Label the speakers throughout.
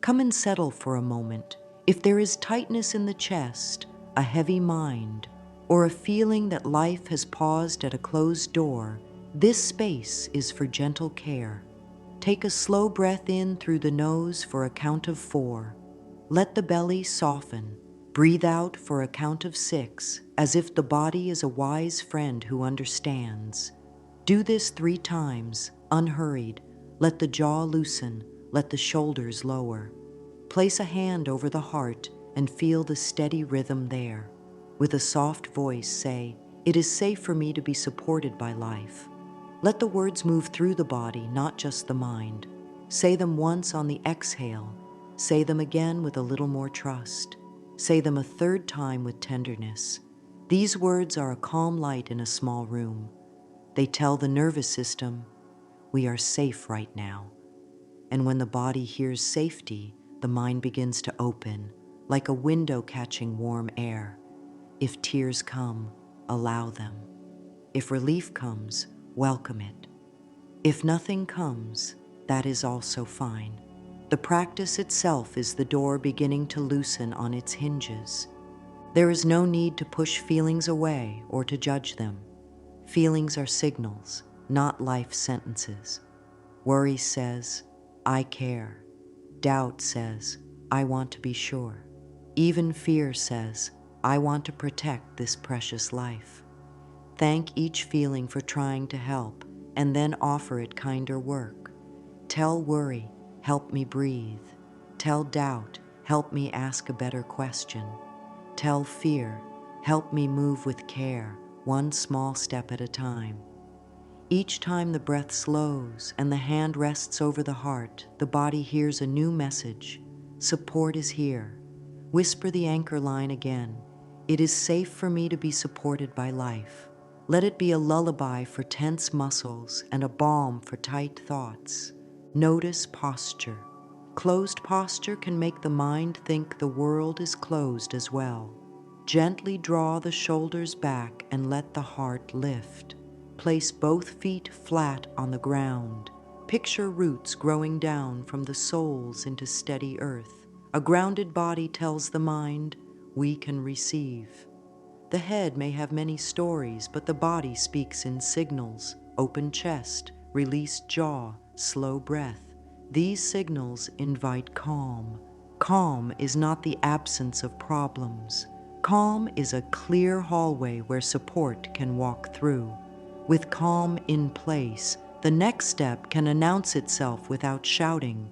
Speaker 1: Come and settle for a moment. If there is tightness in the chest, a heavy mind, or a feeling that life has paused at a closed door, this space is for gentle care. Take a slow breath in through the nose for a count of 4. Let the belly soften. Breathe out for a count of 6, as if the body is a wise friend who understands. Do this 3 times, unhurried. Let the jaw loosen, let the shoulders lower. Place a hand over the heart and feel the steady rhythm there. With a soft voice, say, "It is safe for me to be supported by life." Let the words move through the body, not just the mind. Say them once on the exhale. Say them again with a little more trust. Say them a 3rd time with tenderness. These words are a calm light in a small room. They tell the nervous system, we are safe right now. And when the body hears safety, the mind begins to open, like a window catching warm air. If tears come, allow them. If relief comes, welcome it. If nothing comes, that is also fine. The practice itself is the door beginning to loosen on its hinges. There is no need to push feelings away or to judge them. Feelings are signals, not life sentences. Worry says, I care. Doubt says, I want to be sure. Even fear says, I want to protect this precious life. Thank each feeling for trying to help, and then offer it kinder work. Tell worry, help me breathe. Tell doubt, help me ask a better question. Tell fear, help me move with care, one small step at a time. Each time the breath slows and the hand rests over the heart, the body hears a new message. Support is here. Whisper the anchor line again. It is safe for me to be supported by life. Let it be a lullaby for tense muscles and a balm for tight thoughts. Notice posture. Closed posture can make the mind think the world is closed as well. Gently draw the shoulders back and let the heart lift. Place both feet flat on the ground. Picture roots growing down from the soles into steady earth. A grounded body tells the mind, we can receive. The head may have many stories, but the body speaks in signals: open chest, released jaw, slow breath. These signals invite calm. Calm is not the absence of problems. Calm is a clear hallway where support can walk through. With calm in place, the next step can announce itself without shouting.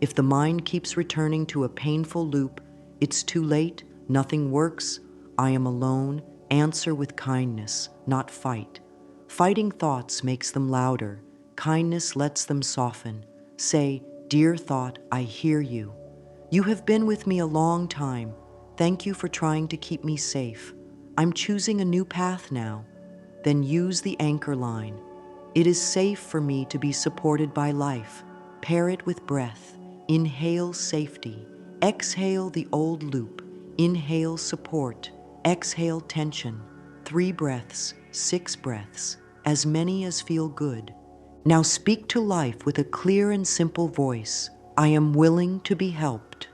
Speaker 1: If the mind keeps returning to a painful loop, it's too late, nothing works, I am alone, answer with kindness, not fight. Fighting thoughts makes them louder. Kindness lets them soften. Say, dear thought, I hear you. You have been with me a long time. Thank you for trying to keep me safe. I'm choosing a new path now. Then use the anchor line. It is safe for me to be supported by life. Pair it with breath. Inhale safety. Exhale the old loop. Inhale support. Exhale tension. 3 breaths, 6 breaths, as many as feel good. Now speak to life with a clear and simple voice. I am willing to be helped.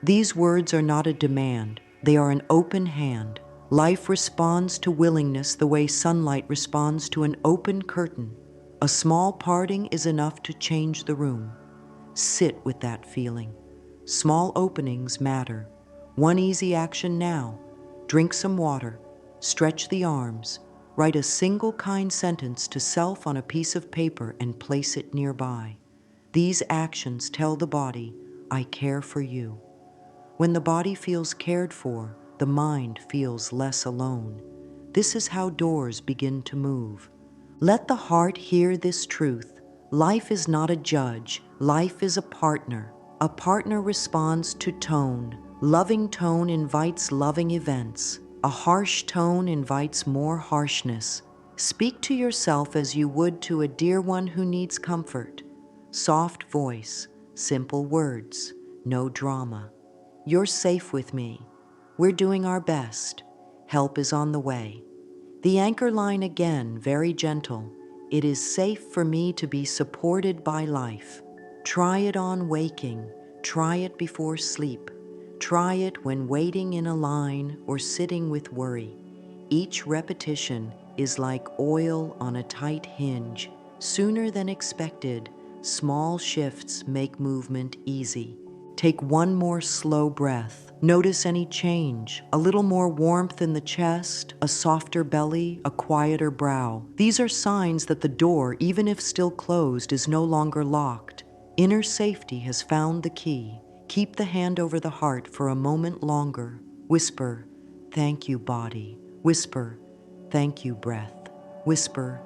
Speaker 1: These words are not a demand. They are an open hand. Life responds to willingness the way sunlight responds to an open curtain. A small parting is enough to change the room. Sit with that feeling. Small openings matter. One easy action now. Drink some water. Stretch the arms. Write a single kind sentence to self on a piece of paper and place it nearby. These actions tell the body, I care for you. When the body feels cared for, the mind feels less alone. This is how doors begin to move. Let the heart hear this truth. Life is not a judge. Life is a partner. A partner responds to tone. Loving tone invites loving events. A harsh tone invites more harshness. Speak to yourself as you would to a dear one who needs comfort. Soft voice, simple words, no drama. You're safe with me. We're doing our best. Help is on the way. The anchor line again, very gentle. It is safe for me to be supported by life. Try it on waking. Try it before sleep. Try it when waiting in a line or sitting with worry. Each repetition is like oil on a tight hinge. Sooner than expected, small shifts make movement easy. Take one more slow breath. Notice any change, a little more warmth in the chest, a softer belly, a quieter brow. These are signs that the door, even if still closed, is no longer locked. Inner safety has found the key. Keep the hand over the heart for a moment longer. Whisper, "Thank you, body." Whisper, "Thank you, breath." Whisper,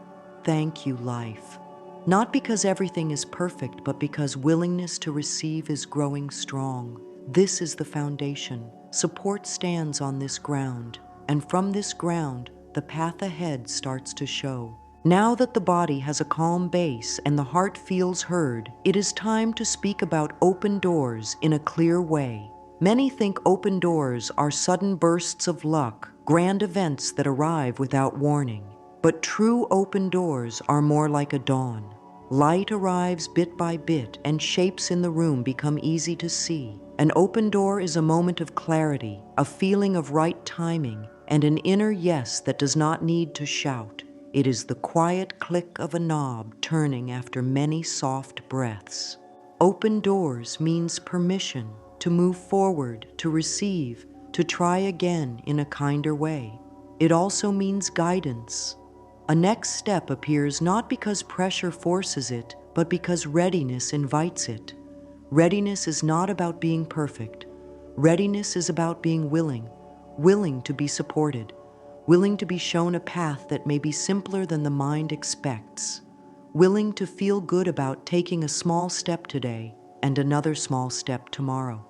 Speaker 1: "Thank you, life." Not because everything is perfect, but because willingness to receive is growing strong. This is the foundation. Support stands on this ground, and from this ground, the path ahead starts to show. Now that the body has a calm base and the heart feels heard, it is time to speak about open doors in a clear way. Many think open doors are sudden bursts of luck, grand events that arrive without warning. But true open doors are more like a dawn. Light arrives bit by bit, and shapes in the room become easy to see. An open door is a moment of clarity, a feeling of right timing, and an inner yes that does not need to shout. It is the quiet click of a knob turning after many soft breaths. Open doors means permission to move forward, to receive, to try again in a kinder way. It also means guidance. A next step appears not because pressure forces it, but because readiness invites it. Readiness is not about being perfect. Readiness is about being willing, willing to be supported, willing to be shown a path that may be simpler than the mind expects, willing to feel good about taking a small step today and another small step tomorrow.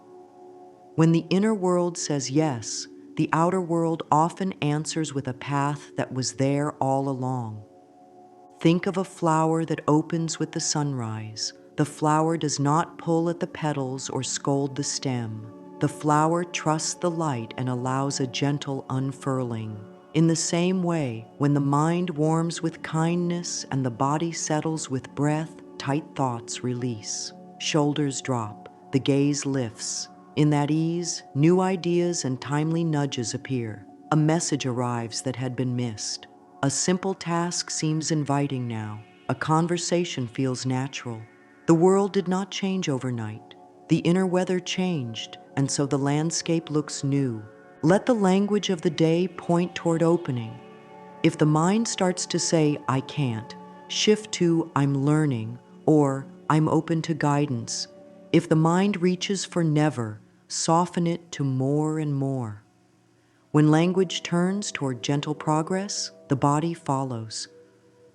Speaker 1: When the inner world says yes, the outer world often answers with a path that was there all along. Think of a flower that opens with the sunrise. The flower does not pull at the petals or scold the stem. The flower trusts the light and allows a gentle unfurling. In the same way, when the mind warms with kindness and the body settles with breath, tight thoughts release. Shoulders drop, the gaze lifts. In that ease, new ideas and timely nudges appear. A message arrives that had been missed. A simple task seems inviting now. A conversation feels natural. The world did not change overnight. The inner weather changed, and so the landscape looks new. Let the language of the day point toward opening. If the mind starts to say, "I can't," shift to "I'm learning," or "I'm open to guidance." If the mind reaches for never, soften it to more and more. When language turns toward gentle progress, the body follows.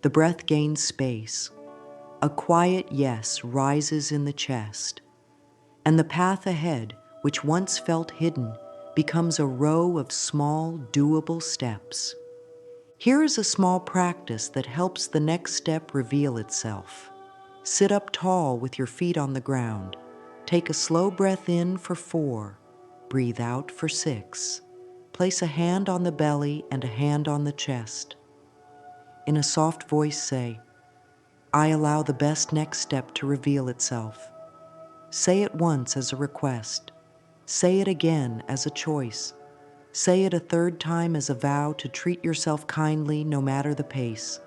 Speaker 1: The breath gains space. A quiet yes rises in the chest. And the path ahead, which once felt hidden, becomes a row of small, doable steps. Here is a small practice that helps the next step reveal itself. Sit up tall with your feet on the ground. Take a slow breath in for 4. Breathe out for 6. Place a hand on the belly and a hand on the chest. In a soft voice say, "I allow the best next step to reveal itself." Say it once as a request. Say it again as a choice. Say it a third time as a vow to treat yourself kindly no matter the pace.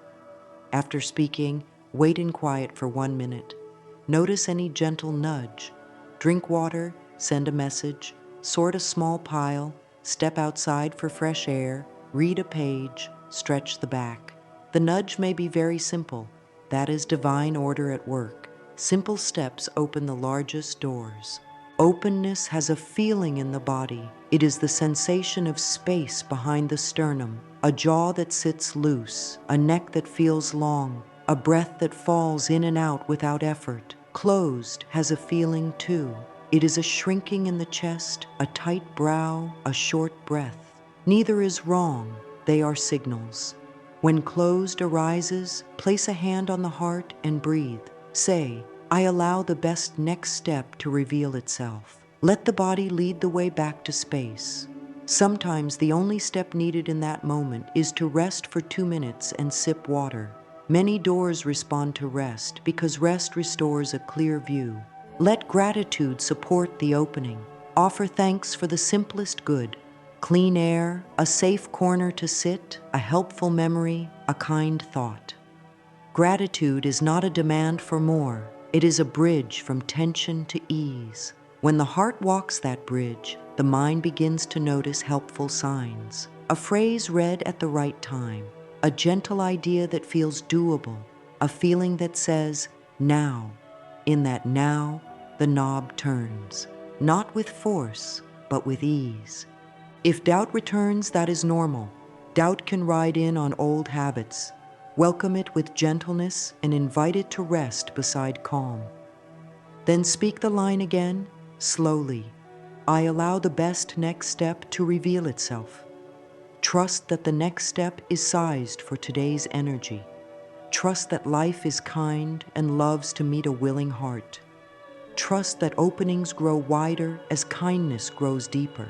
Speaker 1: After speaking, wait in quiet for 1 minute. Notice any gentle nudge. Drink water, send a message, sort a small pile, step outside for fresh air, read a page, stretch the back. The nudge may be very simple. That is divine order at work. Simple steps open the largest doors. Openness has a feeling in the body. It is the sensation of space behind the sternum, a jaw that sits loose, a neck that feels long, a breath that falls in and out without effort. Closed has a feeling too. It is a shrinking in the chest, a tight brow, a short breath. Neither is wrong. They are signals. When closed arises, place a hand on the heart and breathe. Say, "I allow the best next step to reveal itself." Let the body lead the way back to space. Sometimes the only step needed in that moment is to rest for 2 minutes and sip water. Many doors respond to rest because rest restores a clear view. Let gratitude support the opening. Offer thanks for the simplest good: clean air, a safe corner to sit, a helpful memory, a kind thought. Gratitude is not a demand for more. It is a bridge from tension to ease. When the heart walks that bridge, the mind begins to notice helpful signs. A phrase read at the right time, a gentle idea that feels doable, a feeling that says, now. In that now, the knob turns, not with force, but with ease. If doubt returns, that is normal. Doubt can ride in on old habits. Welcome it with gentleness and invite it to rest beside calm. Then speak the line again, slowly. I allow the best next step to reveal itself. Trust that the next step is sized for today's energy. Trust that life is kind and loves to meet a willing heart. Trust that openings grow wider as kindness grows deeper.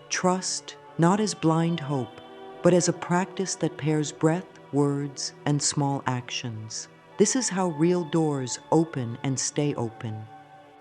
Speaker 1: Trust not as blind hope, but as a practice that pairs breath, words, and small actions. This is how real doors open and stay open.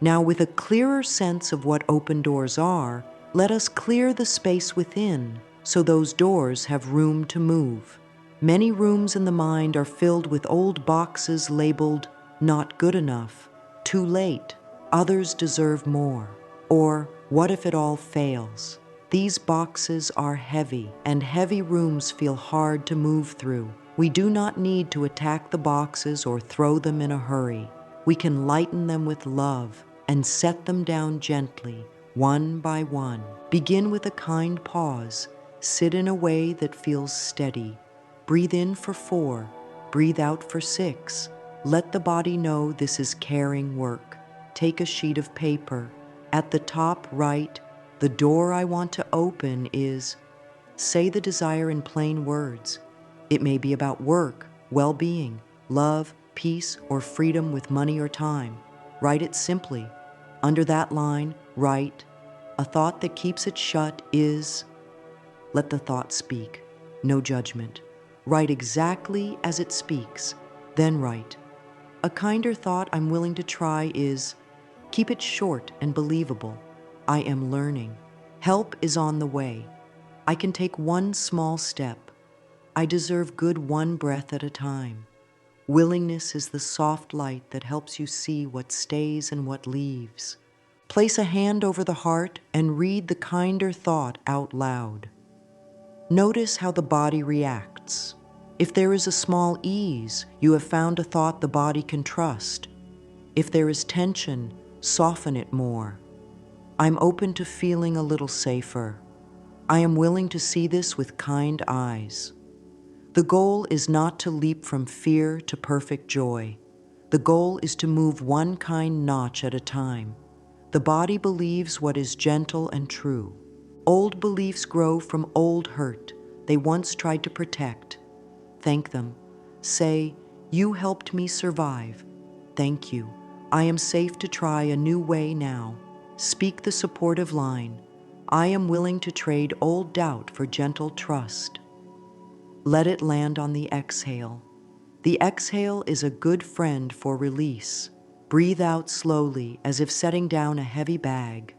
Speaker 1: Now, with a clearer sense of what open doors are, let us clear the space within so those doors have room to move. Many rooms in the mind are filled with old boxes labeled not good enough, too late, others deserve more, or what if it all fails? These boxes are heavy, and heavy rooms feel hard to move through. We do not need to attack the boxes or throw them in a hurry. We can lighten them with love and set them down gently, one by one. Begin with a kind pause. Sit in a way that feels steady. Breathe in for 4, breathe out for 6. Let the body know this is caring work. Take a sheet of paper. At the top, write, the door I want to open is. Say the desire in plain words. It may be about work, well-being, love, peace, or freedom with money or time. Write it simply. Under that line, write, a thought that keeps it shut is. Let the thought speak. No judgment. Write exactly as it speaks. Then write, a kinder thought I'm willing to try is. Keep it short and believable. I am learning. Help is on the way. I can take one small step. I deserve good one breath at a time. Willingness is the soft light that helps you see what stays and what leaves. Place a hand over the heart and read the kinder thought out loud. Notice how the body reacts. If there is a small ease, you have found a thought the body can trust. If there is tension, soften it more. I'm open to feeling a little safer. I am willing to see this with kind eyes. The goal is not to leap from fear to perfect joy. The goal is to move one kind notch at a time. The body believes what is gentle and true. Old beliefs grow from old hurt they once tried to protect. Thank them. Say, you helped me survive. Thank you. I am safe to try a new way now. Speak the supportive line. I am willing to trade old doubt for gentle trust. Let it land on the exhale. The exhale is a good friend for release. Breathe out slowly as if setting down a heavy bag.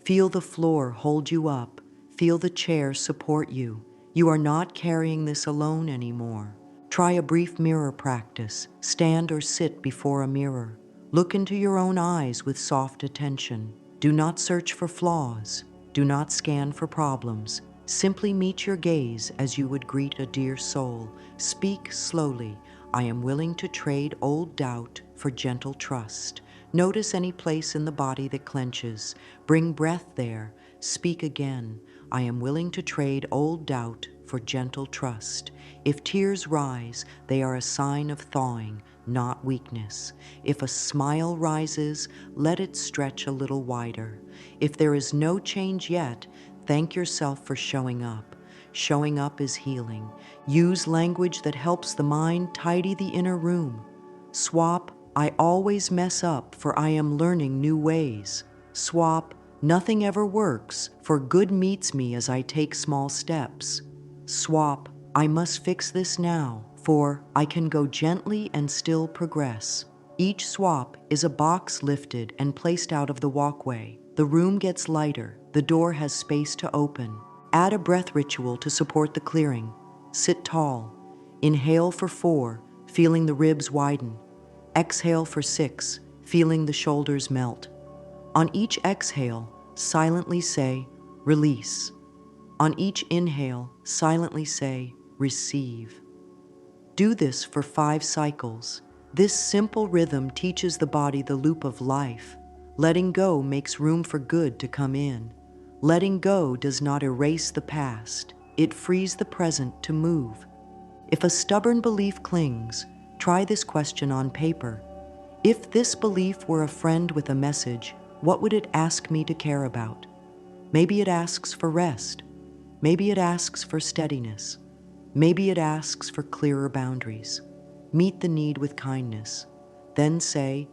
Speaker 1: Feel the floor hold you up. Feel the chair support you. You are not carrying this alone anymore. Try a brief mirror practice. Stand or sit before a mirror. Look into your own eyes with soft attention. Do not search for flaws. Do not scan for problems. Simply meet your gaze as you would greet a dear soul. Speak slowly. I am willing to trade old doubt for gentle trust. Notice any place in the body that clenches. Bring breath there. Speak again. I am willing to trade old doubt for gentle trust. If tears rise, they are a sign of thawing, not weakness. If a smile rises, let it stretch a little wider. If there is no change yet, thank yourself for showing up. Showing up is healing. Use language that helps the mind tidy the inner room. Swap, I always mess up, for I am learning new ways. Swap, nothing ever works, for good meets me as I take small steps. Swap, I must fix this now, for I can go gently and still progress. Each swap is a box lifted and placed out of the walkway. The room gets lighter. The door has space to open. Add a breath ritual to support the clearing. Sit tall. Inhale for 4, feeling the ribs widen. Exhale for 6, feeling the shoulders melt. On each exhale, silently say, release. On each inhale, silently say, receive. Do this for 5 cycles. This simple rhythm teaches the body the loop of life. Letting go makes room for good to come in. Letting go does not erase the past. It frees the present to move. If a stubborn belief clings, try this question on paper. If this belief were a friend with a message, what would it ask me to care about? Maybe it asks for rest. Maybe it asks for steadiness. Maybe it asks for clearer boundaries. Meet the need with kindness. Then say,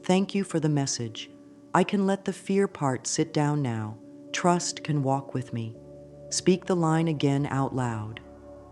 Speaker 1: thank you for the message. I can let the fear part sit down now. Trust can walk with me. Speak the line again out loud.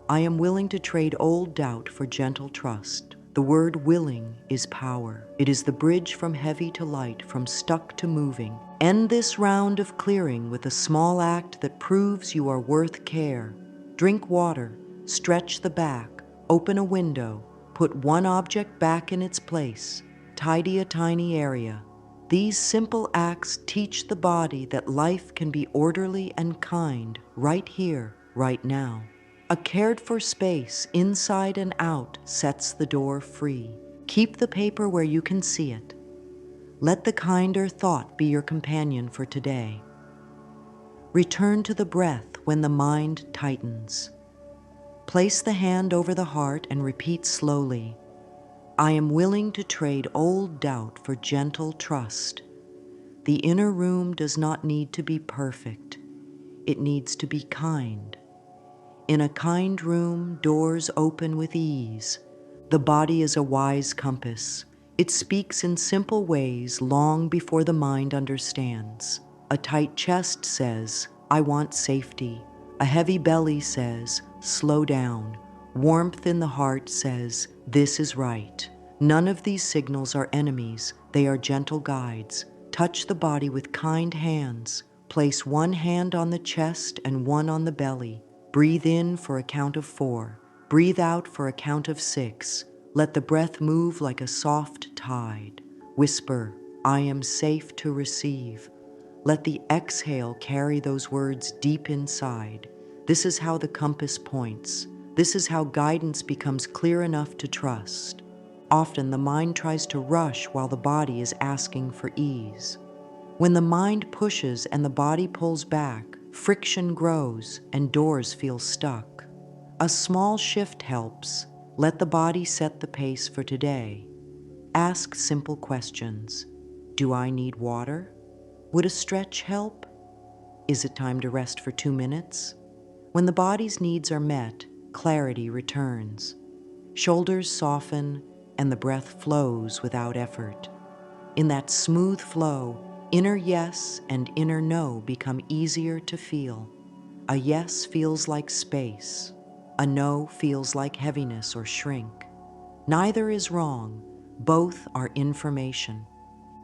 Speaker 1: I am willing to trade old doubt for gentle trust. The word willing is power. It is the bridge from heavy to light, from stuck to moving. End this round of clearing with a small act that proves you are worth care. Drink water, stretch the back, open a window, put one object back in its place, tidy a tiny area. These simple acts teach the body that life can be orderly and kind right here, right now. A cared-for space, inside and out, sets the door free. Keep the paper where you can see it. Let the kinder thought be your companion for today. Return to the breath when the mind tightens. Place the hand over the heart and repeat slowly, I am willing to trade old doubt for gentle trust. The inner room does not need to be perfect. It needs to be kind. In a kind room, doors open with ease. The body is a wise compass. It speaks in simple ways long before the mind understands. A tight chest says, I want safety. A heavy belly says, slow down. Warmth in the heart says, this is right. None of these signals are enemies. They are gentle guides. Touch the body with kind hands. Place one hand on the chest and one on the belly. Breathe in for a count of 4. Breathe out for a count of 6. Let the breath move like a soft tide. Whisper, I am safe to receive. Let the exhale carry those words deep inside. This is how the compass points. This is how guidance becomes clear enough to trust. Often the mind tries to rush while the body is asking for ease. When the mind pushes and the body pulls back, friction grows and doors feel stuck. A small shift helps. Let the body set the pace for today. Ask simple questions. Do I need water? Would a stretch help? Is it time to rest for 2 minutes? When the body's needs are met, clarity returns. Shoulders soften and the breath flows without effort. In that smooth flow, inner yes and inner no become easier to feel. A yes feels like space. A no feels like heaviness or shrink. Neither is wrong. Both are information.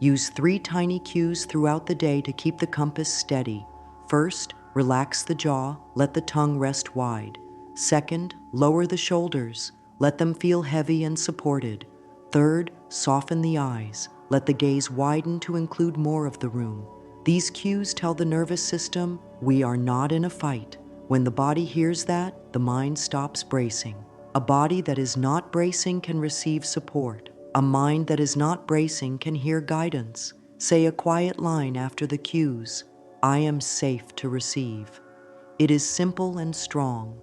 Speaker 1: Use 3 tiny cues throughout the day to keep the compass steady. First, relax the jaw, let the tongue rest wide. Second, lower the shoulders, let them feel heavy and supported. Third, soften the eyes, let the gaze widen to include more of the room. These cues tell the nervous system, we are not in a fight. When the body hears that, the mind stops bracing. A body that is not bracing can receive support. A mind that is not bracing can hear guidance. Say a quiet line after the cues. I am safe to receive. It is simple and strong.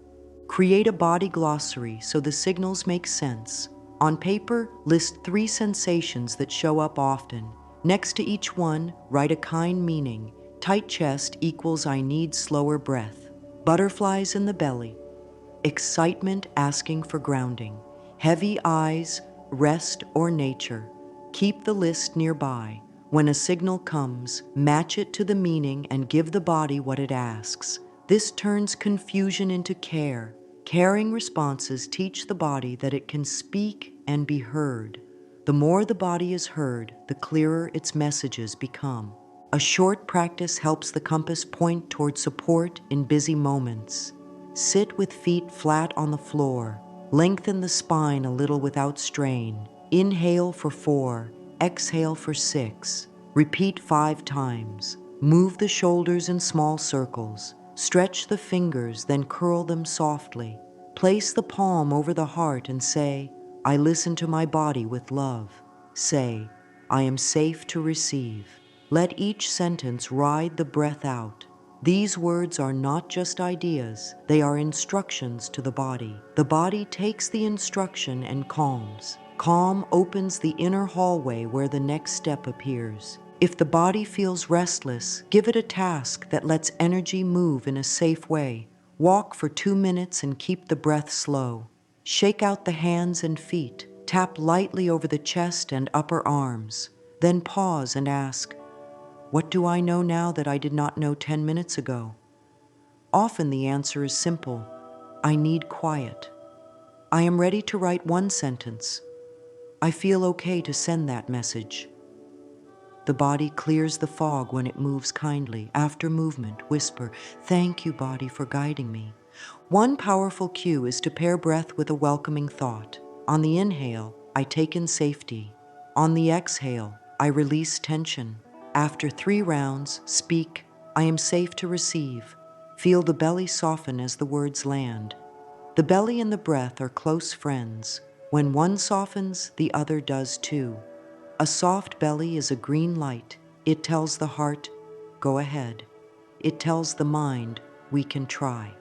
Speaker 1: Create a body glossary so the signals make sense. On paper, list 3 sensations that show up often. Next to each one, write a kind meaning. Tight chest equals I need slower breath. Butterflies in the belly. Excitement asking for grounding. Heavy eyes, rest or nature. Keep the list nearby. When a signal comes, match it to the meaning and give the body what it asks. This turns confusion into care. Caring responses teach the body that it can speak and be heard. The more the body is heard, the clearer its messages become. A short practice helps the compass point toward support in busy moments. Sit with feet flat on the floor. Lengthen the spine a little without strain. Inhale for 4, exhale for 6. Repeat 5 times. Move the shoulders in small circles. Stretch the fingers, then curl them softly. Place the palm over the heart and say, I listen to my body with love. Say, I am safe to receive. Let each sentence ride the breath out. These words are not just ideas, they are instructions to the body. The body takes the instruction and calms. Calm opens the inner hallway where the next step appears. If the body feels restless, give it a task that lets energy move in a safe way. Walk for 2 minutes and keep the breath slow. Shake out the hands and feet. Tap lightly over the chest and upper arms. Then pause and ask, what do I know now that I did not know 10 minutes ago? Often the answer is simple. I need quiet. I am ready to write 1 sentence. I feel okay to send that message. The body clears the fog when it moves kindly. After movement, whisper, thank you, body, for guiding me. One powerful cue is to pair breath with a welcoming thought. On the inhale, I take in safety. On the exhale, I release tension. After 3 rounds, speak, I am safe to receive. Feel the belly soften as the words land. The belly and the breath are close friends. When one softens, the other does too. A soft belly is a green light. It tells the heart, go ahead. It tells the mind, we can try.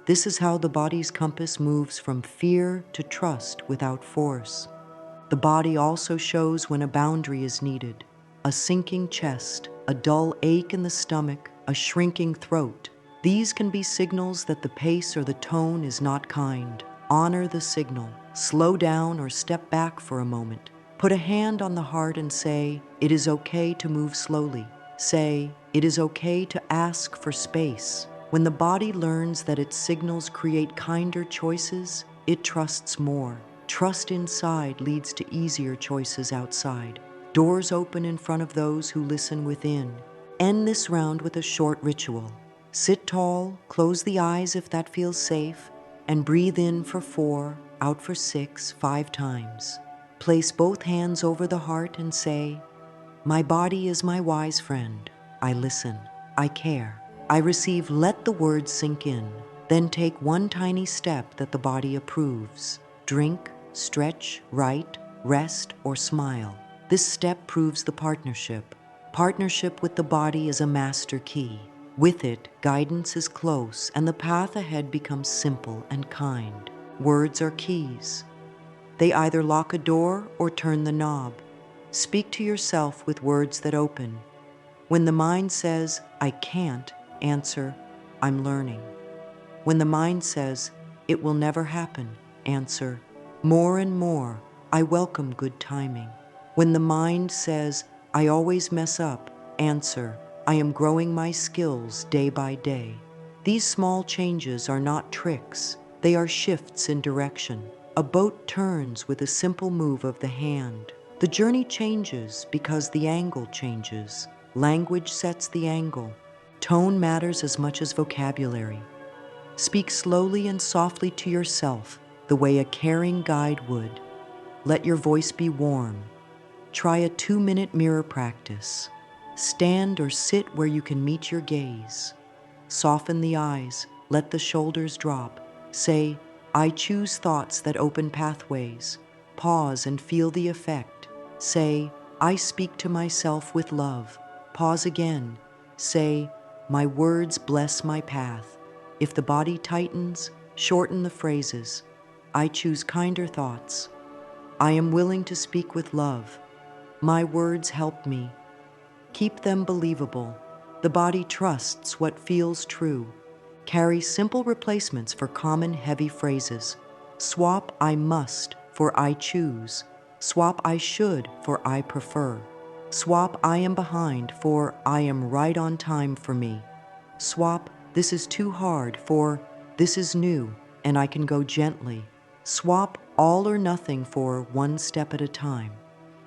Speaker 1: This is how the body's compass moves from fear to trust without force. The body also shows when a boundary is needed. A sinking chest, a dull ache in the stomach, a shrinking throat. These can be signals that the pace or the tone is not kind. Honor the signal. Slow down or step back for a moment. Put a hand on the heart and say, it is okay to move slowly. Say, it is okay to ask for space. When the body learns that its signals create kinder choices, it trusts more. Trust inside leads to easier choices outside. Doors open in front of those who listen within. End this round with a short ritual. Sit tall, close the eyes if that feels safe, and breathe in for 4, out for 6, 5 times. Place both hands over the heart and say, my body is my wise friend. I listen. I care. I receive. Let the words sink in. Then take 1 tiny step that the body approves. Drink, stretch, write, rest, or smile. This step proves the partnership. Partnership with the body is a master key. With it, guidance is close and the path ahead becomes simple and kind. Words are keys. They either lock a door or turn the knob. Speak to yourself with words that open. When the mind says, I can't, answer, I'm learning. When the mind says, it will never happen, answer, more and more, I welcome good timing. When the mind says, I always mess up, answer, I am growing my skills day by day. These small changes are not tricks, they are shifts in direction. A boat turns with a simple move of the hand. The journey changes because the angle changes. Language sets the angle. Tone matters as much as vocabulary. Speak slowly and softly to yourself, the way a caring guide would. Let your voice be warm. Try a 2-minute mirror practice. Stand or sit where you can meet your gaze. Soften the eyes, let the shoulders drop. Say, I choose thoughts that open pathways. Pause and feel the effect. Say, I speak to myself with love. Pause again. Say, my words bless my path. If the body tightens, shorten the phrases. I choose kinder thoughts. I am willing to speak with love. My words help me. Keep them believable. The body trusts what feels true. Carry simple replacements for common heavy phrases. Swap I must for I choose. Swap I should for I prefer. Swap I am behind for I am right on time for me. Swap this is too hard for this is new and I can go gently. Swap all or nothing for 1 step at a time.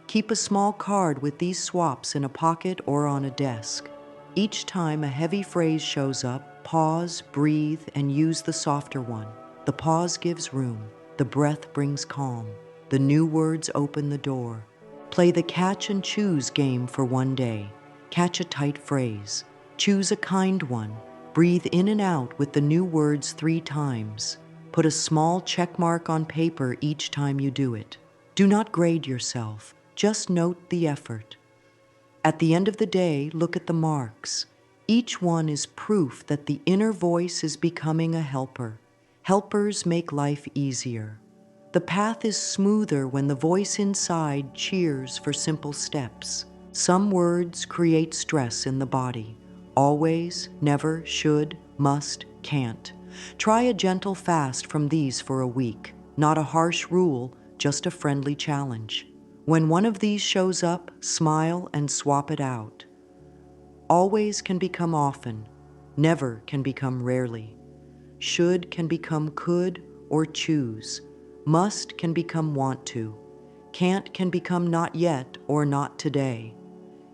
Speaker 1: Keep a small card with these swaps in a pocket or on a desk. Each time a heavy phrase shows up, pause, breathe, and use the softer one. The pause gives room. The breath brings calm. The new words open the door. Play the catch and choose game for one day. Catch a tight phrase. Choose a kind one. Breathe in and out with the new words 3 times. Put a small check mark on paper each time you do it. Do not grade yourself. Just note the effort. At the end of the day, look at the marks. Each one is proof that the inner voice is becoming a helper. Helpers make life easier. The path is smoother when the voice inside cheers for simple steps. Some words create stress in the body. Always, never, should, must, can't. Try a gentle fast from these for a week. Not a harsh rule, just a friendly challenge. When one of these shows up, smile and swap it out. Always can become often. Never can become rarely. Should can become could or choose. Must can become want to. Can't can become not yet or not today.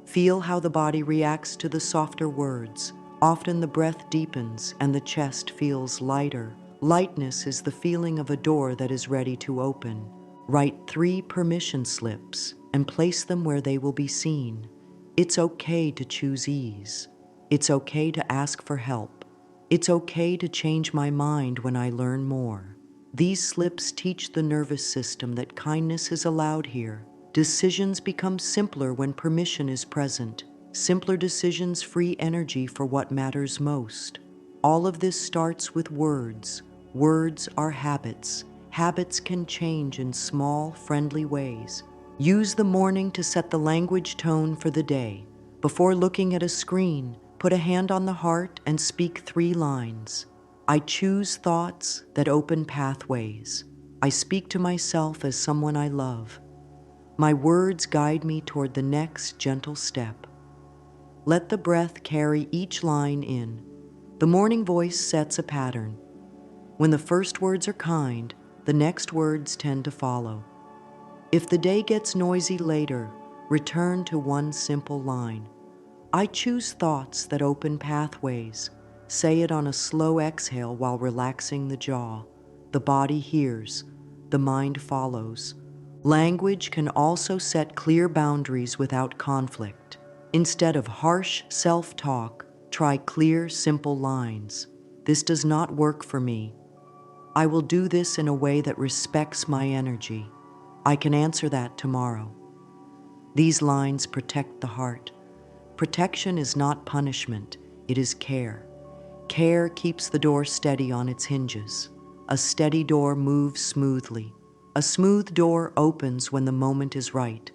Speaker 1: Feel how the body reacts to the softer words. Often the breath deepens and the chest feels lighter. Lightness is the feeling of a door that is ready to open. Write 3 permission slips and place them where they will be seen. It's okay to choose ease. It's okay to ask for help. It's okay to change my mind when I learn more. These slips teach the nervous system that kindness is allowed here. Decisions become simpler when permission is present. Simpler decisions free energy for what matters most. All of this starts with words. Words are habits. Habits can change in small, friendly ways. Use the morning to set the language tone for the day. Before looking at a screen, put a hand on the heart and speak 3 lines. I choose thoughts that open pathways. I speak to myself as someone I love. My words guide me toward the next gentle step. Let the breath carry each line in. The morning voice sets a pattern. When the first words are kind, the next words tend to follow. If the day gets noisy later, return to one simple line. I choose thoughts that open pathways. Say it on a slow exhale while relaxing the jaw. The body hears, the mind follows. Language can also set clear boundaries without conflict. Instead of harsh self-talk, try clear, simple lines. This does not work for me. I will do this in a way that respects my energy. I can answer that tomorrow. These lines protect the heart. Protection is not punishment, it is care. Care keeps the door steady on its hinges. A steady door moves smoothly. A smooth door opens when the moment is right.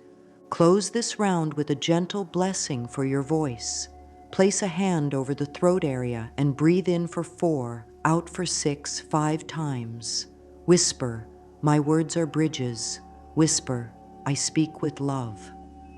Speaker 1: Close this round with a gentle blessing for your voice. Place a hand over the throat area and breathe in for 4, out for 6, 5 times. Whisper, my words are bridges. Whisper, I speak with love.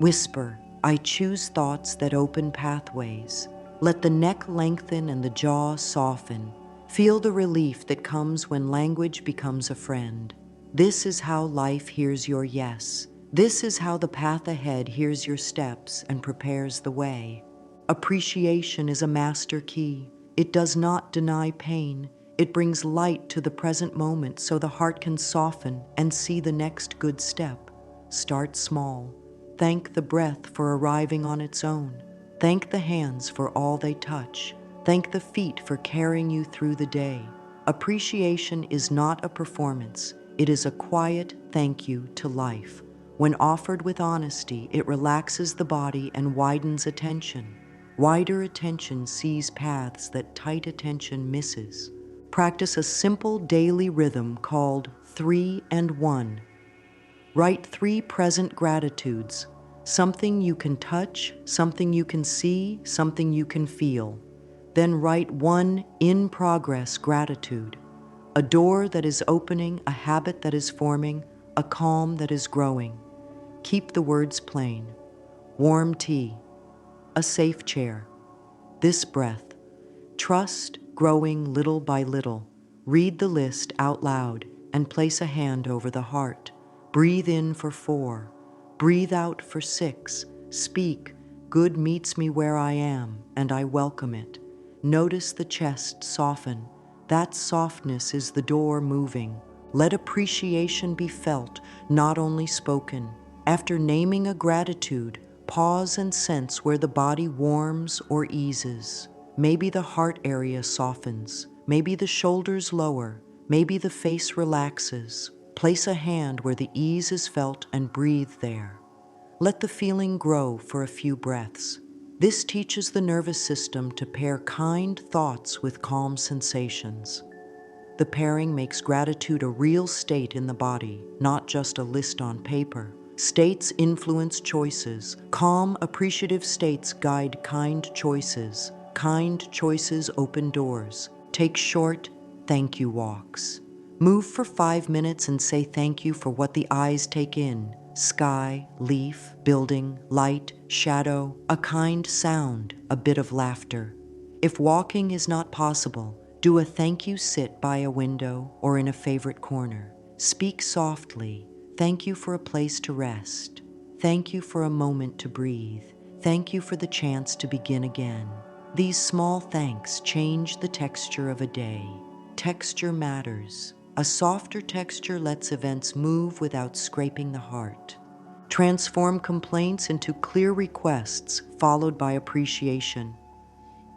Speaker 1: Whisper, I choose thoughts that open pathways. Let the neck lengthen and the jaw soften. Feel the relief that comes when language becomes a friend. This is how life hears your yes. This is how the path ahead hears your steps and prepares the way. Appreciation is a master key. It does not deny pain. It brings light to the present moment so the heart can soften and see the next good step. Start small. Thank the breath for arriving on its own. Thank the hands for all they touch. Thank the feet for carrying you through the day. Appreciation is not a performance. It is a quiet thank you to life. When offered with honesty, it relaxes the body and widens attention. Wider attention sees paths that tight attention misses. Practice a simple daily rhythm called 3 and 1. Write 3 present gratitudes. Something you can touch, something you can see, something you can feel. Then write 1 in progress gratitude. A door that is opening, a habit that is forming, a calm that is growing. Keep the words plain. Warm tea. A safe chair. This breath. Trust growing little by little. Read the list out loud and place a hand over the heart. Breathe in for 4. Breathe out for 6. Speak, good meets me where I am, and I welcome it. Notice the chest soften. That softness is the door moving. Let appreciation be felt, not only spoken. After naming a gratitude, pause and sense where the body warms or eases. Maybe the heart area softens. Maybe the shoulders lower. Maybe the face relaxes. Place a hand where the ease is felt and breathe there. Let the feeling grow for a few breaths. This teaches the nervous system to pair kind thoughts with calm sensations. The pairing makes gratitude a real state in the body, not just a list on paper. States influence choices. Calm, appreciative states guide kind choices. Kind choices open doors. Take short, thank you walks. Move for 5 minutes and say thank you for what the eyes take in. Sky, leaf, building, light, shadow, a kind sound, a bit of laughter. If walking is not possible, do a thank you sit by a window or in a favorite corner. Speak softly. Thank you for a place to rest. Thank you for a moment to breathe. Thank you for the chance to begin again. These small thanks change the texture of a day. Texture matters. A softer texture lets events move without scraping the heart. Transform complaints into clear requests followed by appreciation.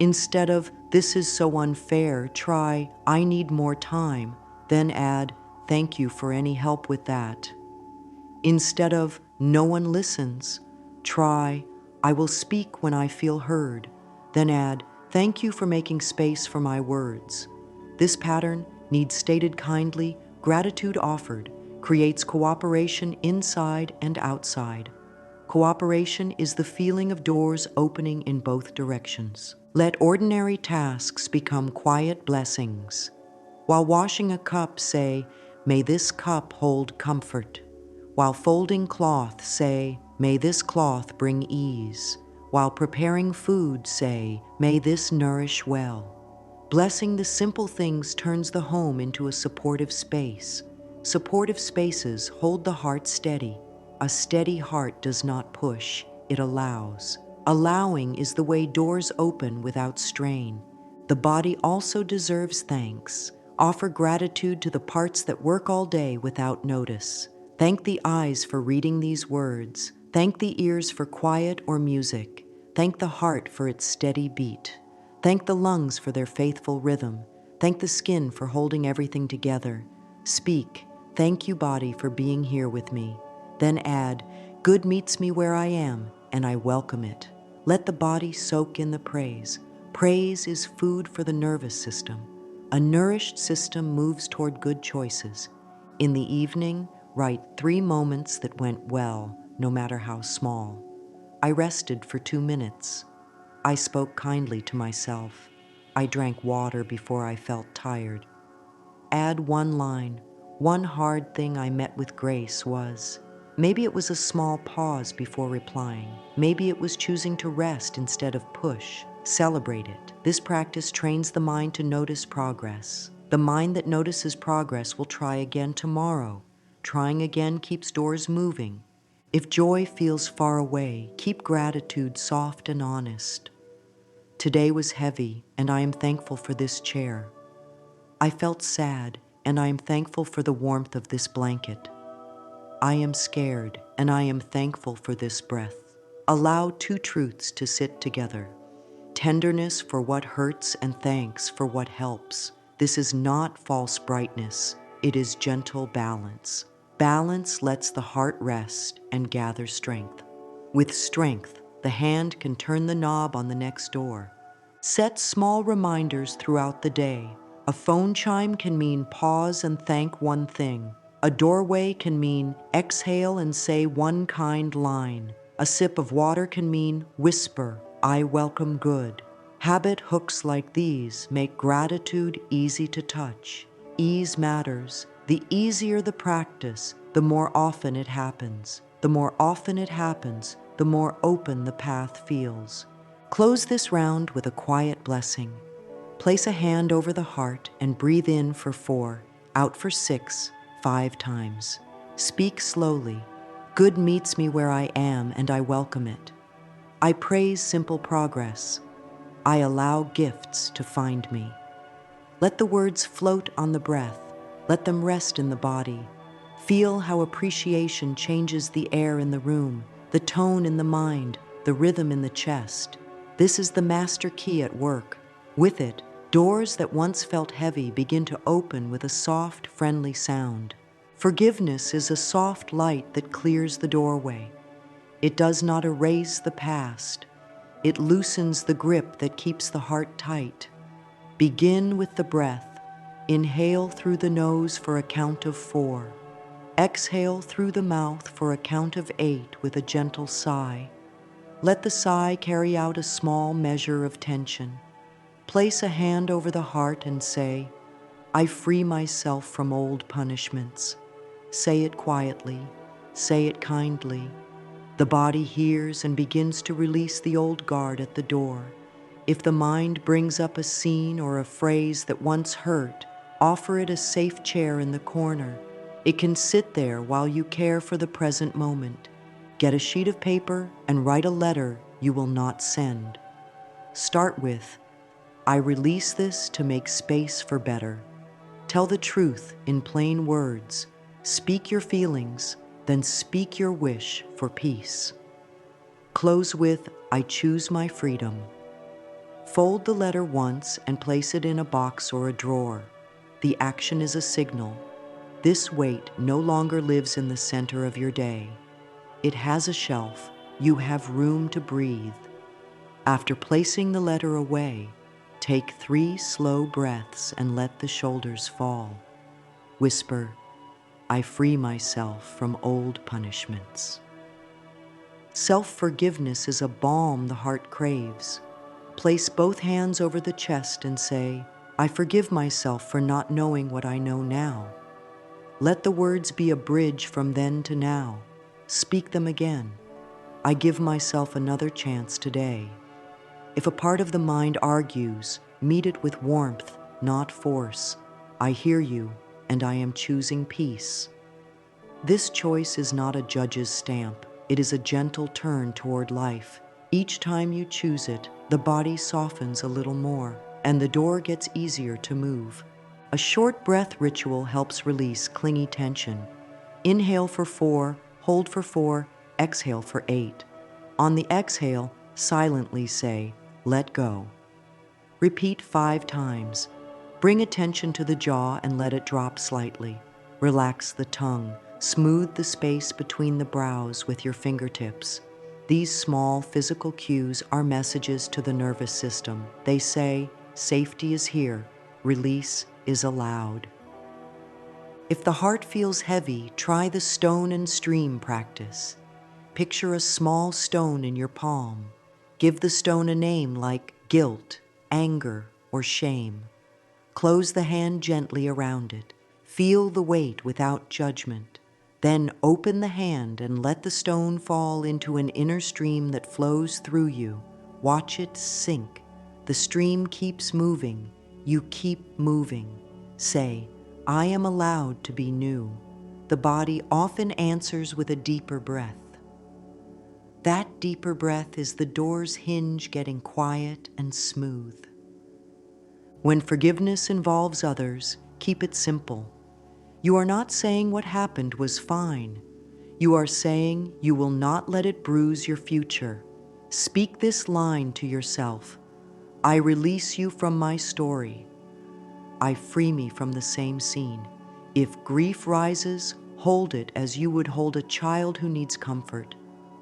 Speaker 1: Instead of, "This is so unfair," try, "I need more time," then add, "Thank you for any help with that." Instead of, "No one listens," try, "I will speak when I feel heard," then add, "Thank you for making space for my words." This pattern, needs stated kindly, gratitude offered, creates cooperation inside and outside. Cooperation is the feeling of doors opening in both directions. Let ordinary tasks become quiet blessings. While washing a cup, say, "May this cup hold comfort." While folding cloth, say, "May this cloth bring ease." While preparing food, say, "May this nourish well." Blessing the simple things turns the home into a supportive space. Supportive spaces hold the heart steady. A steady heart does not push, it allows. Allowing is the way doors open without strain. The body also deserves thanks. Offer gratitude to the parts that work all day without notice. Thank the eyes for reading these words. Thank the ears for quiet or music. Thank the heart for its steady beat. Thank the lungs for their faithful rhythm. Thank the skin for holding everything together. Speak, "Thank you, body, for being here with me." Then add, "Good meets me where I am, and I welcome it." Let the body soak in the praise. Praise is food for the nervous system. A nourished system moves toward good choices. In the evening, write 3 moments that went well, no matter how small. I rested for 2 minutes. I spoke kindly to myself. I drank water before I felt tired. Add 1 line. One hard thing I met with grace was. Maybe it was a small pause before replying. Maybe it was choosing to rest instead of push. Celebrate it. This practice trains the mind to notice progress. The mind that notices progress will try again tomorrow. Trying again keeps doors moving. If joy feels far away, keep gratitude soft and honest. Today was heavy, and I am thankful for this chair. I felt sad, and I am thankful for the warmth of this blanket. I am scared, and I am thankful for this breath. Allow 2 truths to sit together. Tenderness for what hurts and thanks for what helps. This is not false brightness. It is gentle balance. Balance lets the heart rest and gather strength. With strength, the hand can turn the knob on the next door. Set small reminders throughout the day. A phone chime can mean pause and thank one thing. A doorway can mean exhale and say one kind line. A sip of water can mean whisper, "I welcome good." Habit hooks like these make gratitude easy to touch. Ease matters. The easier the practice, the more often it happens. The more often it happens, the more open the path feels. Close this round with a quiet blessing. Place a hand over the heart and breathe in for 4, out for 6, 5 times. Speak slowly. Good meets me where I am, and I welcome it. I praise simple progress. I allow gifts to find me. Let the words float on the breath. Let them rest in the body. Feel how appreciation changes the air in the room, the tone in the mind, the rhythm in the chest. This is the master key at work. With it, doors that once felt heavy begin to open with a soft, friendly sound. Forgiveness is a soft light that clears the doorway. It does not erase the past. It loosens the grip that keeps the heart tight. Begin with the breath. Inhale through the nose for a count of 4. Exhale through the mouth for a count of 8 with a gentle sigh. Let the sigh carry out a small measure of tension. Place a hand over the heart and say, I free myself from old punishments. Say it quietly. Say it kindly. The body hears and begins to release the old guard at the door. If the mind brings up a scene or a phrase that once hurt, offer it a safe chair in the corner. It can sit there while you care for the present moment. Get a sheet of paper and write a letter you will not send. Start with, I release this to make space for better. Tell the truth in plain words. Speak your feelings, then speak your wish for peace. Close with, I choose my freedom. Fold the letter once and place it in a box or a drawer. The action is a signal. This weight no longer lives in the center of your day. It has a shelf. You have room to breathe. After placing the letter away, take 3 slow breaths and let the shoulders fall. Whisper, I free myself from old punishments. Self-forgiveness is a balm the heart craves. Place both hands over the chest and say, I forgive myself for not knowing what I know now. Let the words be a bridge from then to now. Speak them again. I give myself another chance today. If a part of the mind argues, meet it with warmth, not force. I hear you, and I am choosing peace. This choice is not a judge's stamp. It is a gentle turn toward life. Each time you choose it, the body softens a little more, and the door gets easier to move. A short breath ritual helps release clingy tension. Inhale for 4, hold for 4, exhale for 8. On the exhale, silently say, let go. Repeat 5 times. Bring attention to the jaw and let it drop slightly. Relax the tongue. Smooth the space between the brows with your fingertips. These small physical cues are messages to the nervous system. They say, safety is here, release is allowed. If the heart feels heavy, try the stone and stream practice. Picture a small stone in your palm. Give the stone a name like guilt, anger, or shame. Close the hand gently around it. Feel the weight without judgment. Then open the hand and let the stone fall into an inner stream that flows through you. Watch it sink. The stream keeps moving. You keep moving. Say, I am allowed to be new. The body often answers with a deeper breath. That deeper breath is the door's hinge getting quiet and smooth. When forgiveness involves others, keep it simple. You are not saying what happened was fine. You are saying you will not let it bruise your future. Speak this line to yourself. I release you from my story. I free me from the same scene. If grief rises, hold it as you would hold a child who needs comfort.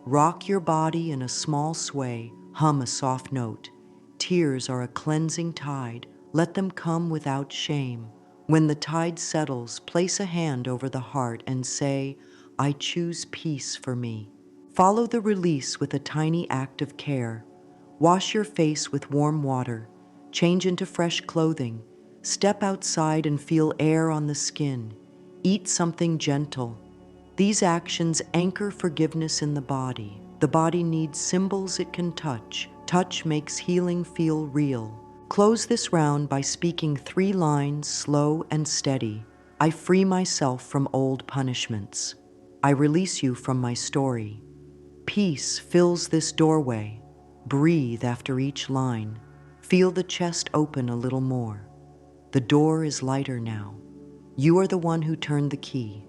Speaker 1: Rock your body in a small sway, hum a soft note. Tears are a cleansing tide. Let them come without shame. When the tide settles, place a hand over the heart and say, I choose peace for me. Follow the release with a tiny act of care. Wash your face with warm water. Change into fresh clothing. Step outside and feel air on the skin. Eat something gentle. These actions anchor forgiveness in the body. The body needs symbols it can touch. Touch makes healing feel real. Close this round by speaking 3 lines, slow and steady. I free myself from old punishments. I release you from my story. Peace fills this doorway. Breathe after each line. Feel the chest open a little more. The door is lighter now. You are the one who turned the key.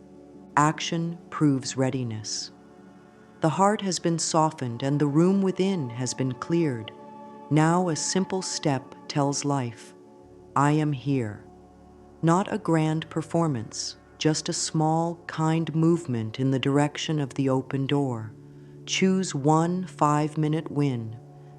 Speaker 1: Action proves readiness. The heart has been softened and the room within has been cleared. Now a simple step tells life, I am here. Not a grand performance, just a small, kind movement in the direction of the open door. Choose one 5-minute win.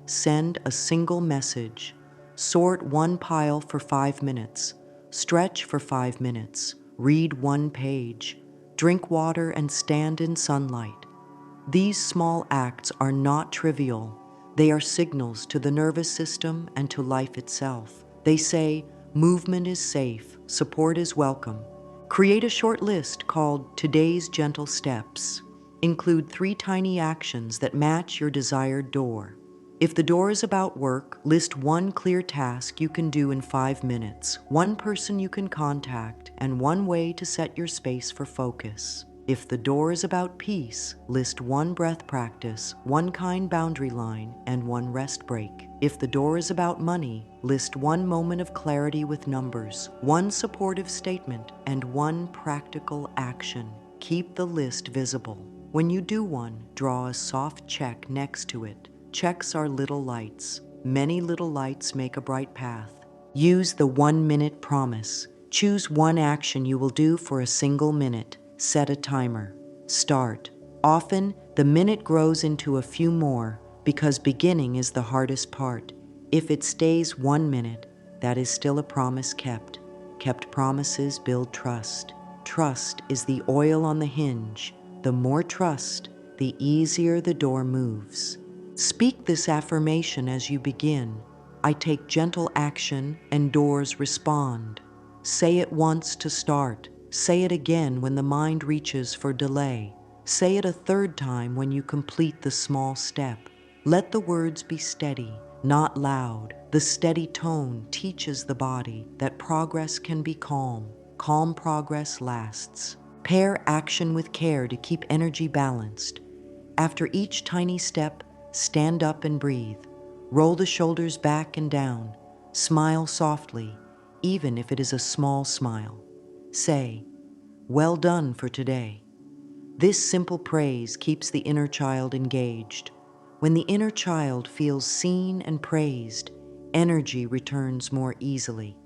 Speaker 1: Send a single message. Sort one pile for 5 minutes. Stretch for 5 minutes. Read one page. Drink water and stand in sunlight. These small acts are not trivial. They are signals to the nervous system and to life itself. They say, movement is safe, support is welcome. Create a short list called Today's Gentle Steps. Include 3 tiny actions that match your desired door. If the door is about work, list one clear task you can do in 5 minutes, one person you can contact, and one way to set your space for focus. If the door is about peace, list one breath practice, one kind boundary line, and one rest break. If the door is about money, list one moment of clarity with numbers, one supportive statement, and one practical action. Keep the list visible. When you do one, draw a soft check next to it. Checks are little lights. Many little lights make a bright path. Use the 1-minute promise. Choose one action you will do for a single minute. Set a timer. Start. Often, the minute grows into a few more because beginning is the hardest part. If it stays 1 minute, that is still a promise kept. Kept promises build trust. Trust is the oil on the hinge. The more trust, the easier the door moves. Speak this affirmation as you begin. I take gentle action and doors respond. Say it once to start. Say it again when the mind reaches for delay. Say it a 3rd time when you complete the small step. Let the words be steady, not loud. The steady tone teaches the body that progress can be calm. Calm progress lasts. Pair action with care to keep energy balanced. After each tiny step, stand up and breathe. Roll the shoulders back and down. Smile softly, even if it is a small smile. Say, well done for today. This simple praise keeps the inner child engaged. When the inner child feels seen and praised, energy returns more easily.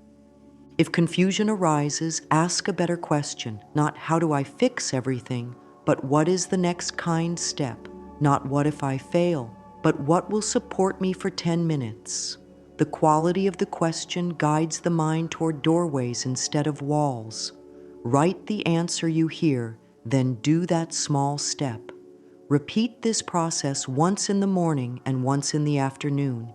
Speaker 1: If confusion arises, ask a better question. Not how do I fix everything, but what is the next kind step? Not what if I fail, but what will support me for 10 minutes? The quality of the question guides the mind toward doorways instead of walls. Write the answer you hear, then do that small step. Repeat this process once in the morning and once in the afternoon.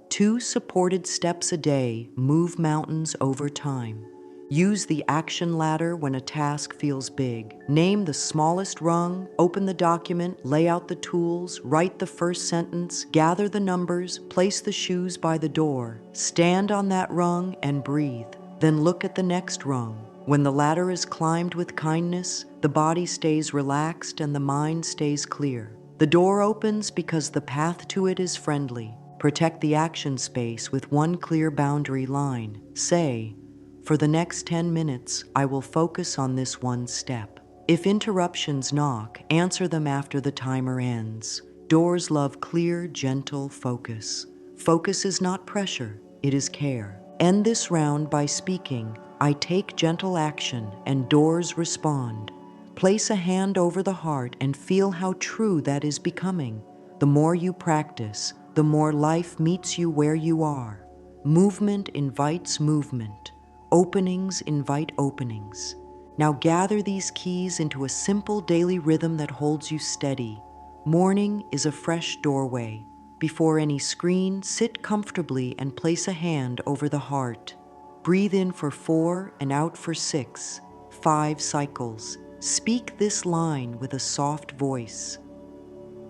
Speaker 1: 2 supported steps a day move mountains over time. Use the action ladder when a task feels big. Name the smallest rung, open the document, lay out the tools, write the first sentence, gather the numbers, place the shoes by the door. Stand on that rung and breathe. Then look at the next rung. When the ladder is climbed with kindness, the body stays relaxed and the mind stays clear. The door opens because the path to it is friendly. Protect the action space with one clear boundary line. Say, for the next 10 minutes, I will focus on this one step. If interruptions knock, answer them after the timer ends. Doors love clear, gentle focus. Focus is not pressure, it is care. End this round by speaking, I take gentle action, and doors respond. Place a hand over the heart and feel how true that is becoming. The more you practice, the more life meets you where you are. Movement invites movement. Openings invite openings. Now gather these keys into a simple daily rhythm that holds you steady. Morning is a fresh doorway. Before any screen, sit comfortably and place a hand over the heart. Breathe in for 4 and out for 6, 5 cycles. Speak this line with a soft voice.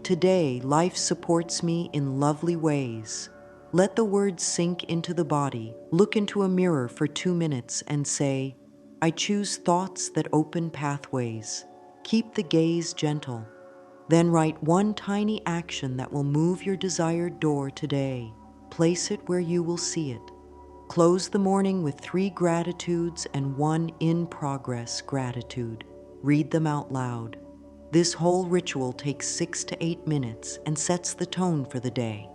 Speaker 1: Today, life supports me in lovely ways. Let the words sink into the body. Look into a mirror for 2 minutes and say, I choose thoughts that open pathways. Keep the gaze gentle. Then write one tiny action that will move your desired door today. Place it where you will see it. Close the morning with 3 gratitudes and 1 in-progress gratitude. Read them out loud. This whole ritual takes 6 to 8 minutes and sets the tone for the day.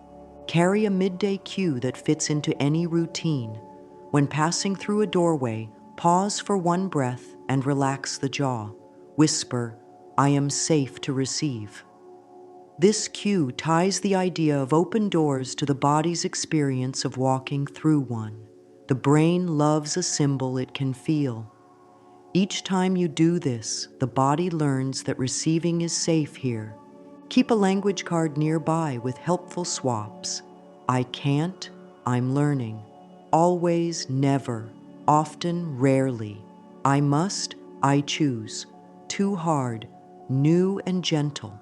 Speaker 1: Carry a midday cue that fits into any routine. When passing through a doorway, pause for 1 breath and relax the jaw. Whisper, "I am safe to receive." This cue ties the idea of open doors to the body's experience of walking through one. The brain loves a symbol it can feel. Each time you do this, the body learns that receiving is safe here. Keep a language card nearby with helpful swaps. I can't, I'm learning. Always, never. Often, rarely. I must, I choose. Too hard, new and gentle.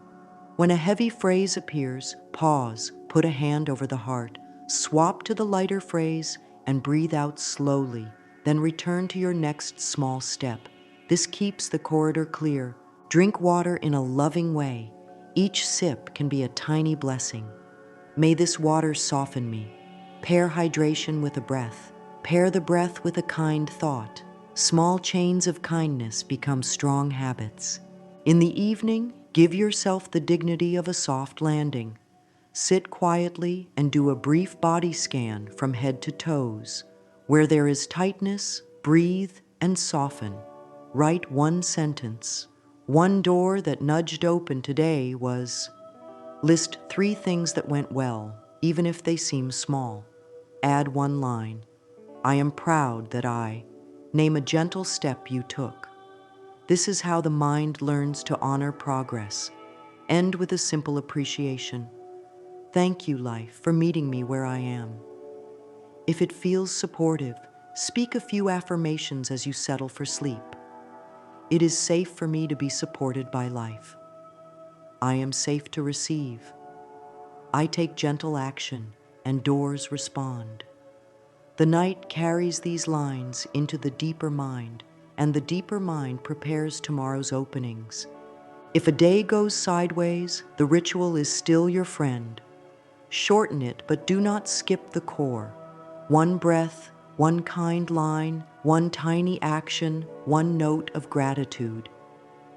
Speaker 1: When a heavy phrase appears, pause, put a hand over the heart, swap to the lighter phrase, and breathe out slowly. Then return to your next small step. This keeps the corridor clear. Drink water in a loving way. Each sip can be a tiny blessing. May this water soften me. Pair hydration with a breath. Pair the breath with a kind thought. Small chains of kindness become strong habits. In the evening, give yourself the dignity of a soft landing. Sit quietly and do a brief body scan from head to toes. Where there is tightness, breathe and soften. Write 1 sentence. One door that nudged open today was, list 3 things that went well, even if they seem small. Add 1 line. I am proud that I. Name a gentle step you took. This is how the mind learns to honor progress. End with a simple appreciation. Thank you, life, for meeting me where I am. If it feels supportive, speak a few affirmations as you settle for sleep. It is safe for me to be supported by life. I am safe to receive. I take gentle action, and doors respond. The night carries these lines into the deeper mind, and the deeper mind prepares tomorrow's openings. If a day goes sideways, the ritual is still your friend. Shorten it, but do not skip the core. 1 breath, 1 kind line, 1 tiny action, 1 note of gratitude.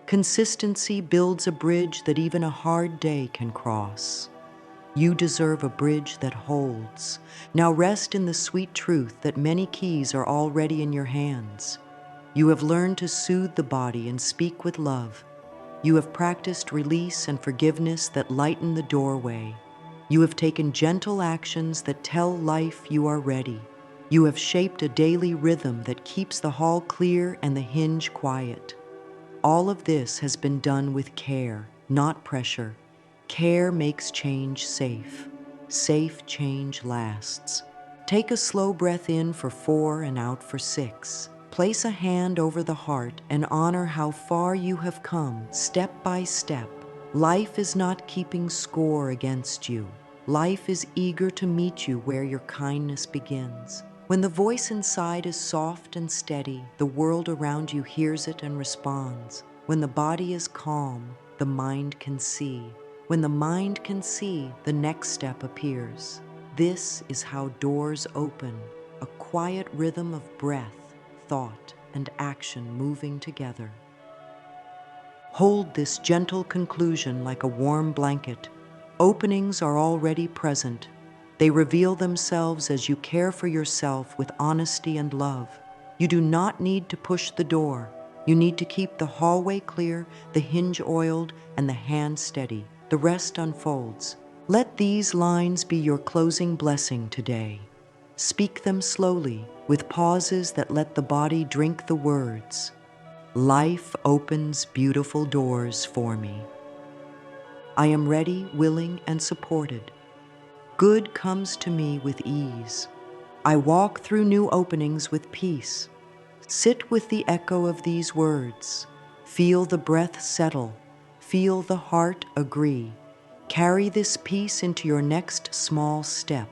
Speaker 1: Consistency builds a bridge that even a hard day can cross. You deserve a bridge that holds. Now rest in the sweet truth that many keys are already in your hands. You have learned to soothe the body and speak with love. You have practiced release and forgiveness that lighten the doorway. You have taken gentle actions that tell life you are ready. You have shaped a daily rhythm that keeps the hall clear and the hinge quiet. All of this has been done with care, not pressure. Care makes change safe. Safe change lasts. Take a slow breath in for 4 and out for 6. Place a hand over the heart and honor how far you have come, step by step. Life is not keeping score against you. Life is eager to meet you where your kindness begins. When the voice inside is soft and steady, the world around you hears it and responds. When the body is calm, the mind can see. When the mind can see, the next step appears. This is how doors open, a quiet rhythm of breath, thought, and action moving together. Hold this gentle conclusion like a warm blanket. Openings are already present. They reveal themselves as you care for yourself with honesty and love. You do not need to push the door. You need to keep the hallway clear, the hinge oiled, and the hand steady. The rest unfolds. Let these lines be your closing blessing today. Speak them slowly, with pauses that let the body drink the words. Life opens beautiful doors for me. I am ready, willing, and supported. Good comes to me with ease. I walk through new openings with peace. Sit with the echo of these words. Feel the breath settle. Feel the heart agree. Carry this peace into your next small step.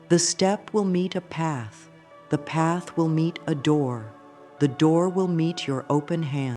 Speaker 1: The step will meet a path. The path will meet a door. The door will meet your open hand.